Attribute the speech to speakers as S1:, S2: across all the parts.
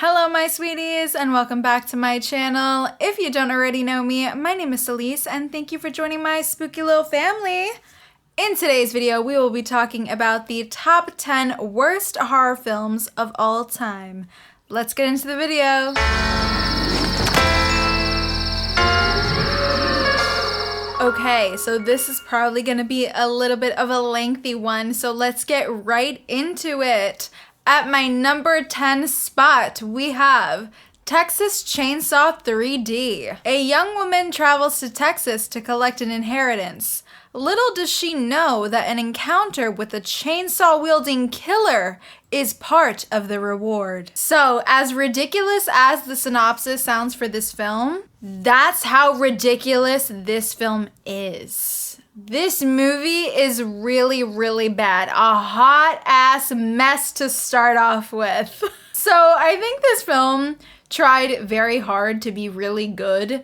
S1: Hello my sweeties and welcome back to my channel. If you don't already know me, my name is Celise and thank you for joining my spooky little family. In today's video, we will be talking about the top 10 worst horror films of all time. Let's get into the video. Okay, so this is probably gonna be a little bit of a lengthy one, so let's get right into it. At my number 10 spot, we have Texas Chainsaw 3D. A young woman travels to Texas to collect an inheritance. Little does she know that an encounter with a chainsaw-wielding killer is part of the reward. So, as ridiculous as the synopsis sounds for this film, that's how ridiculous this film is. This movie is really, really bad. A hot-ass mess to start off with. So, I think this film tried very hard to be really good.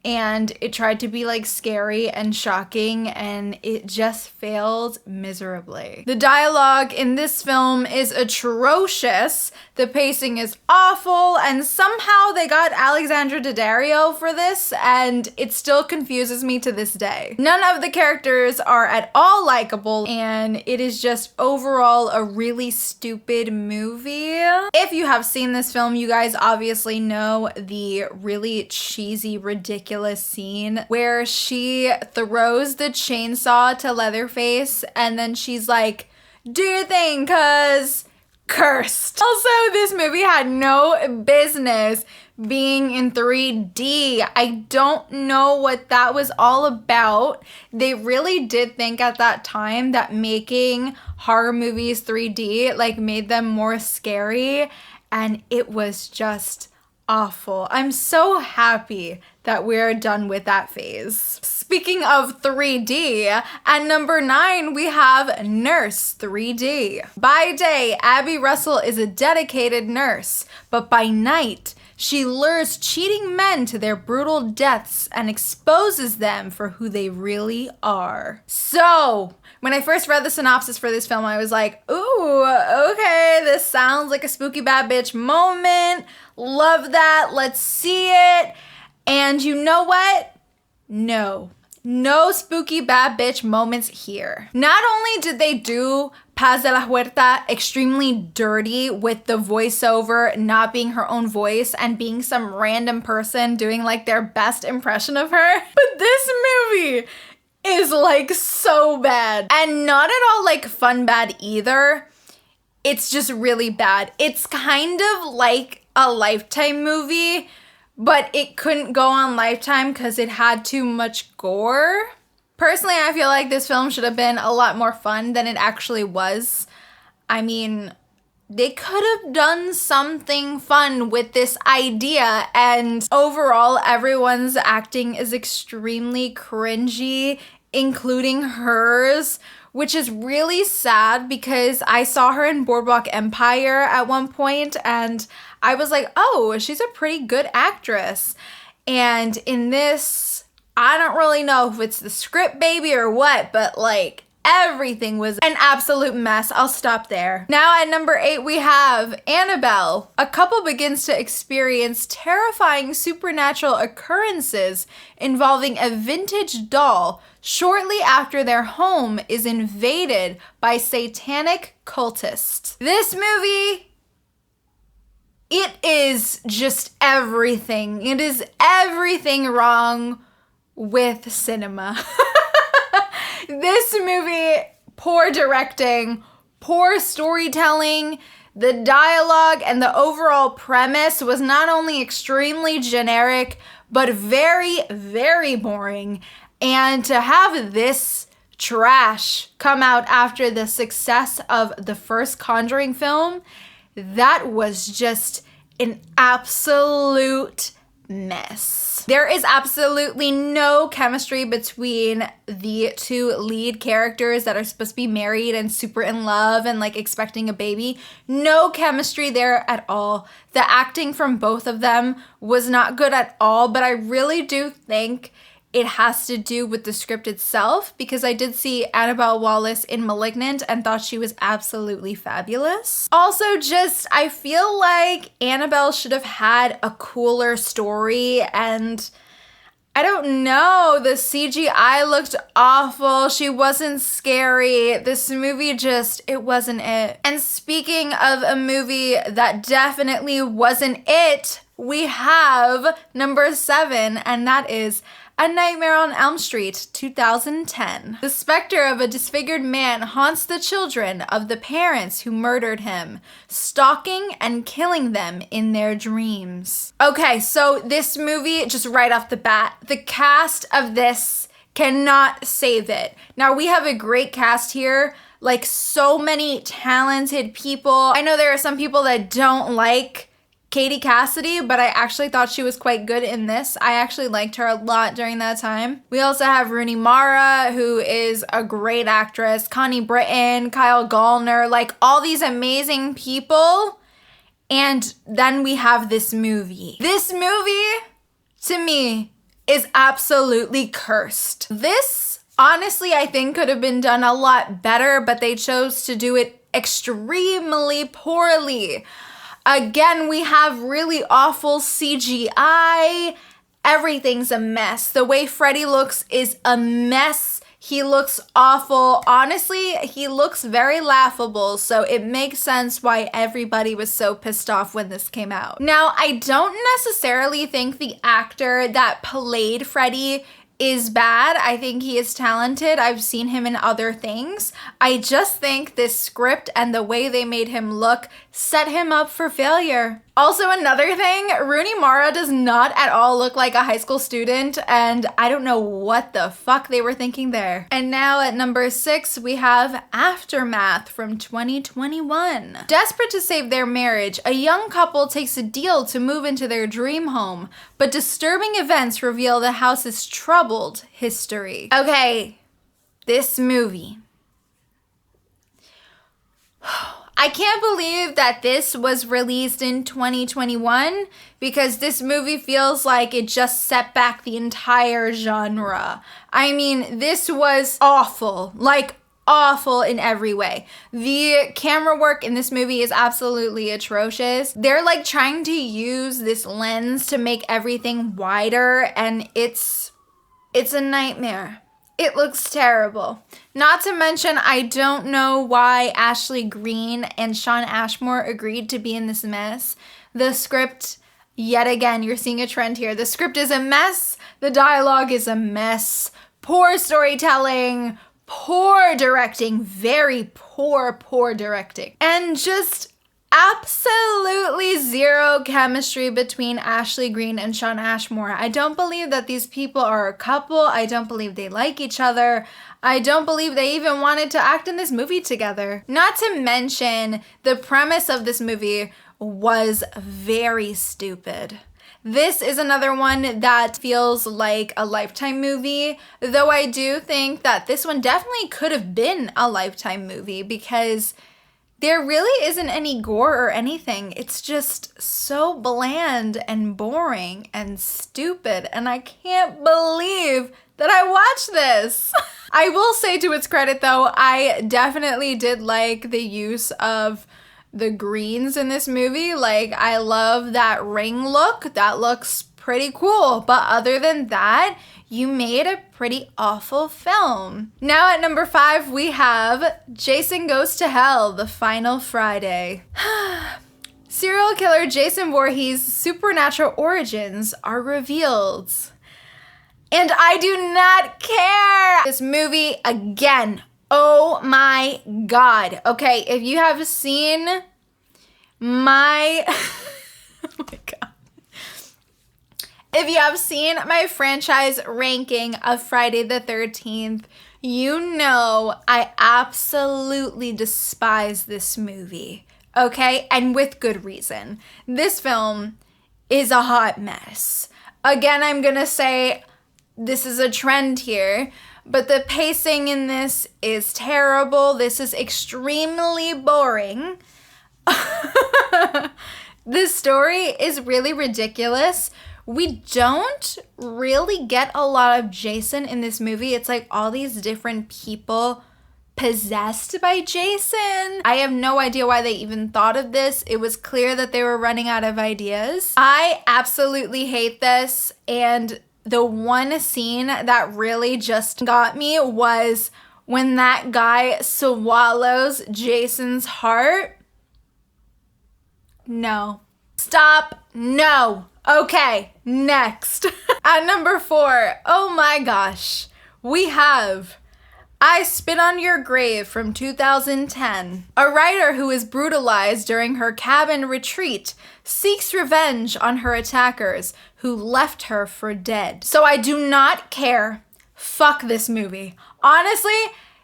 S1: And it tried to be like scary and shocking, and it just failed miserably. The dialogue in this film is atrocious, the pacing is awful, and somehow they got Alexandra Daddario for this, and it still confuses me to this day. None of the characters are at all likable, and it is just overall a really stupid movie. If you have seen this film, you guys obviously know the really cheesy, ridiculous scene where she throws the chainsaw to Leatherface and then she's like, do your thing, cuz cursed. Also, this movie had no business being in 3D. I don't know what that was all about. They really did think at that time that making horror movies 3D like made them more scary, and it was just awful. I'm so happy that we're done with that phase. Speaking of 3D, at number 9 we have Nurse 3D. By day, Abby Russell is a dedicated nurse, but by night, she lures cheating men to their brutal deaths and exposes them for who they really are. So, when I first read the synopsis for this film, I was like, ooh, okay, this sounds like a spooky bad bitch moment. Love that, let's see it. And you know what? No spooky bad bitch moments here. Not only did they do Paz de la Huerta extremely dirty with the voiceover not being her own voice and being some random person doing like their best impression of her, but this movie is like so bad. And not at all like fun bad either. It's just really bad. It's kind of like a Lifetime movie, but it couldn't go on Lifetime because it had too much gore. Personally, I feel like this film should have been a lot more fun than it actually was. I mean, they could have done something fun with this idea, and overall, everyone's acting is extremely cringy, including hers, which is really sad because I saw her in Boardwalk Empire at one point, and I was like, oh, she's a pretty good actress. And in this, I don't really know if it's the script baby or what, but like everything was an absolute mess. I'll stop there. Now at number 8, we have Annabelle. A couple begins to experience terrifying supernatural occurrences involving a vintage doll shortly after their home is invaded by satanic cultists. This movie, it is just everything. It is everything wrong with cinema. This movie, poor directing, poor storytelling, the dialogue and the overall premise was not only extremely generic, but very, very boring. And to have this trash come out after the success of the first Conjuring film, that was just an absolute mess. There is absolutely no chemistry between the two lead characters that are supposed to be married and super in love and like expecting a baby. No chemistry there at all. The acting from both of them was not good at all, but I really do think it has to do with the script itself, because I did see Annabelle Wallis in *Malignant* and thought she was absolutely fabulous. Also, I feel like Annabelle should have had a cooler story, and I don't know, the CGI looked awful. She wasn't scary. This movie it wasn't it. And speaking of a movie that definitely wasn't it, we have number 7, and that is A Nightmare on Elm Street, 2010. The specter of a disfigured man haunts the children of the parents who murdered him, stalking and killing them in their dreams. Okay, so this movie, just right off the bat, the cast of this cannot save it. Now, we have a great cast here, like so many talented people. I know there are some people that don't like Katie Cassidy, but I actually thought she was quite good in this. I actually liked her a lot during that time. We also have Rooney Mara, who is a great actress, Connie Britton, Kyle Gallner, like all these amazing people. And then we have this movie. This movie, to me, is absolutely cursed. This, honestly, I think could have been done a lot better, but they chose to do it extremely poorly. Again, we have really awful CGI. Everything's a mess. The way Freddy looks is a mess. He looks awful. Honestly, he looks very laughable, so it makes sense why everybody was so pissed off when this came out. Now, I don't necessarily think the actor that played Freddy is bad. I think he is talented. I've seen him in other things. I just think this script and the way they made him look set him up for failure. Also, another thing, Rooney Mara does not at all look like a high school student, and I don't know what the fuck they were thinking there. And now at number 6, we have Aftermath from 2021. Desperate to save their marriage, a young couple takes a deal to move into their dream home, but disturbing events reveal the house's troubled history. Okay, this movie. I can't believe that this was released in 2021, because this movie feels like it just set back the entire genre. I mean, this was awful, like awful in every way. The camera work in this movie is absolutely atrocious. They're like trying to use this lens to make everything wider, and it's a nightmare. It looks terrible. Not to mention, I don't know why Ashley Greene and Shawn Ashmore agreed to be in this mess. The script, yet again, you're seeing a trend here. The script is a mess. The dialogue is a mess. Poor storytelling, poor directing, very poor directing. And just absolutely zero chemistry between Ashley Greene and Shawn Ashmore. I don't believe that these people are a couple. I don't believe they like each other. I don't believe they even wanted to act in this movie together. Not to mention, the premise of this movie was very stupid. This is another one that feels like a Lifetime movie, though I do think that this one definitely could have been a Lifetime movie, because there really isn't any gore or anything. It's just so bland and boring and stupid, and I can't believe that I watched this. I will say, to its credit though, I definitely did like the use of the greens in this movie. Like, I love that ring look. That looks pretty cool. But other than that, you made a pretty awful film. Now at number 5, we have Jason Goes to Hell, The Final Friday. Serial killer Jason Voorhees' supernatural origins are revealed. And I do not care. This movie, again, oh my God. Okay, if you have seen my... oh my God. If you have seen my franchise ranking of Friday the 13th, you know I absolutely despise this movie, okay? And with good reason. This film is a hot mess. Again, I'm gonna say this is a trend here, but the pacing in this is terrible. This is extremely boring. The story is really ridiculous. We don't really get a lot of Jason in this movie. It's like all these different people possessed by Jason. I have no idea why they even thought of this. It was clear that they were running out of ideas. I absolutely hate this, and the one scene that really just got me was when that guy swallows Jason's heart. No. Stop. No. Okay, next. At number 4, oh my gosh, we have I Spit on Your Grave from 2010. A writer who is brutalized during her cabin retreat seeks revenge on her attackers who left her for dead. So I do not care. Fuck this movie. Honestly,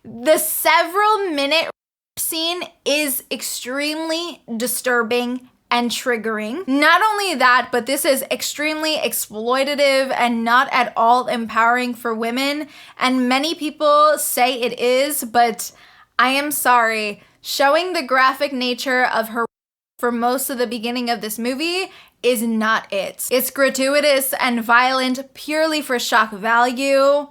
S1: the several minute scene is extremely disturbing and triggering. Not only that, but this is extremely exploitative and not at all empowering for women. And many people say it is, but I am sorry. Showing the graphic nature of her for most of the beginning of this movie is not it. It's gratuitous and violent purely for shock value.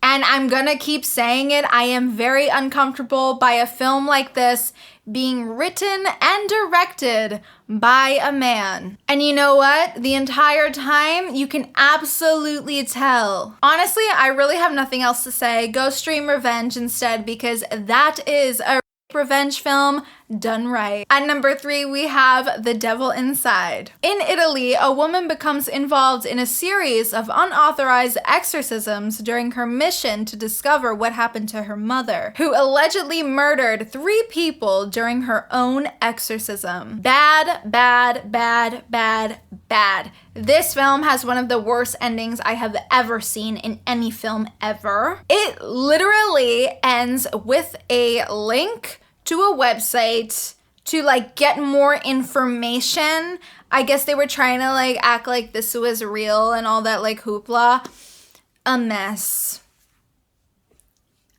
S1: And I'm gonna keep saying it, I am very uncomfortable by a film like this being written and directed by a man. And you know what? The entire time, you can absolutely tell. Honestly, I really have nothing else to say. Go stream Revenge instead, because that is a revenge film done right. At number 3, we have The Devil Inside. In Italy, a woman becomes involved in a series of unauthorized exorcisms during her mission to discover what happened to her mother, who allegedly murdered 3 people during her own exorcism. Bad, bad, bad, bad, bad. This film has one of the worst endings I have ever seen in any film ever. It literally ends with a link to a website to like get more information. I guess they were trying to like act like this was real and all that like hoopla. A mess.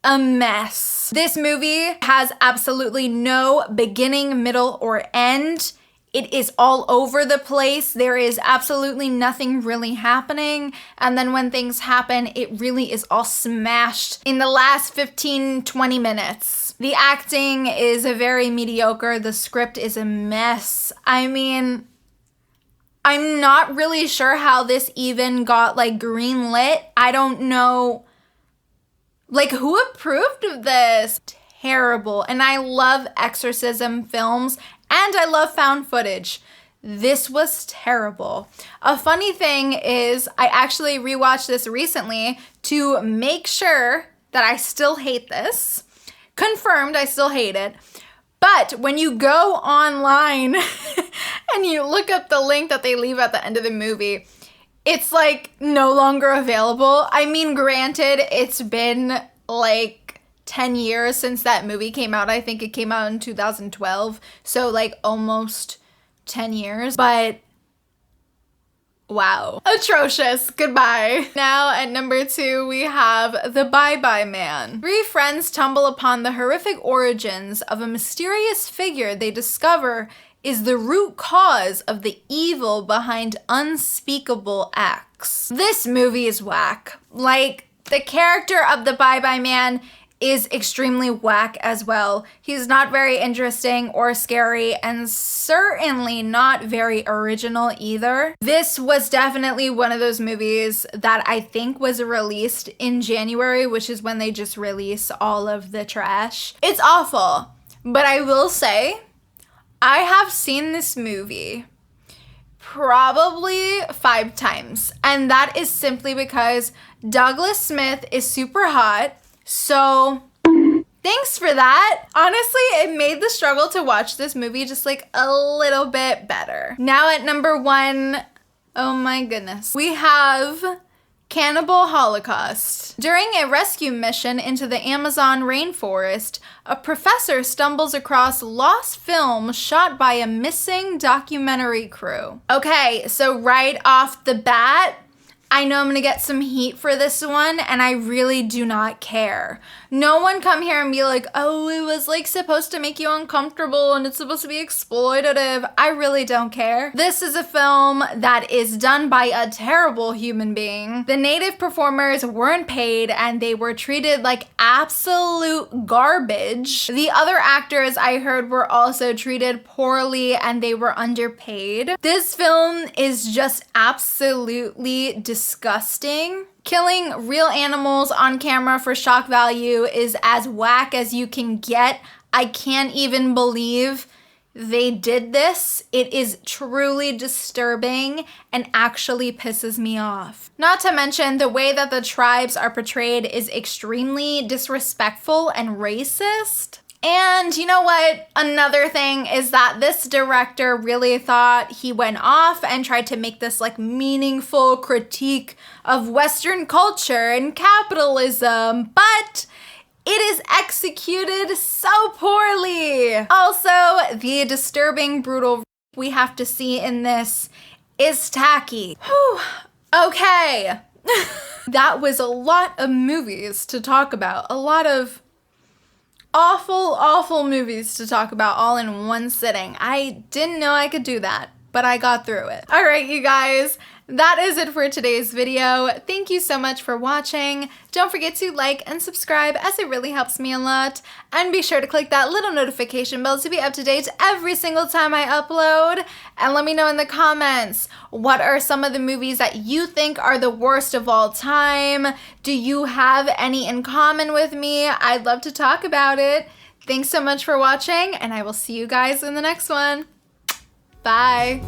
S1: A mess. This movie has absolutely no beginning, middle, or end. It is all over the place. There is absolutely nothing really happening. And then when things happen, it really is all smashed in the last 15-20 minutes. The acting is very mediocre. The script is a mess. I mean, I'm not really sure how this even got like green lit. I don't know. Like, who approved of this? Terrible. And I love exorcism films and I love found footage. This was terrible. A funny thing is I actually rewatched this recently to make sure that I still hate this. Confirmed, I still hate it. But when you go online and you look up the link that they leave at the end of the movie, it's like no longer available. I mean, granted, it's been like 10 years since that movie came out. I think it came out in 2012. So like almost 10 years. But wow. Atrocious. Goodbye. Now at number 2, we have The Bye Bye Man. 3 friends tumble upon the horrific origins of a mysterious figure they discover is the root cause of the evil behind unspeakable acts. This movie is whack. Like, the character of the Bye Bye Man is extremely whack as well. He's not very interesting or scary and certainly not very original either. This was definitely one of those movies that I think was released in January, which is when they just release all of the trash. It's awful, but I will say I have seen this movie probably 5 times, and that is simply because Douglas Smith is super hot. So thanks for that. Honestly, it made the struggle to watch this movie just like a little bit better. Now at number 1, oh my goodness, we have Cannibal Holocaust. During a rescue mission into the Amazon rainforest, a professor stumbles across lost film shot by a missing documentary crew. Okay, so right off the bat, I know I'm gonna get some heat for this one, and I really do not care. No one come here and be like, oh, it was like supposed to make you uncomfortable and it's supposed to be exploitative. I really don't care. This is a film that is done by a terrible human being. The native performers weren't paid and they were treated like absolute garbage. The other actors I heard were also treated poorly and they were underpaid. This film is just absolutely disgusting. Killing real animals on camera for shock value is as whack as you can get. I can't even believe they did this. It is truly disturbing and actually pisses me off. Not to mention the way that the tribes are portrayed is extremely disrespectful and racist. And you know what? Another thing is that this director really thought he went off and tried to make this like meaningful critique of Western culture and capitalism, but it is executed so poorly. Also, the disturbing, brutal we have to see in this is tacky. Whew. Okay. That was a lot of movies to talk about. A lot of awful movies to talk about all in one sitting. I didn't know I could do that, but I got through it. All right, you guys, that is it for today's video. Thank you so much for watching. Don't forget to like and subscribe as it really helps me a lot. And be sure to click that little notification bell to be up to date every single time I upload. And let me know in the comments, what are some of the movies that you think are the worst of all time? Do you have any in common with me? I'd love to talk about it. Thanks so much for watching, and I will see you guys in the next one. Bye.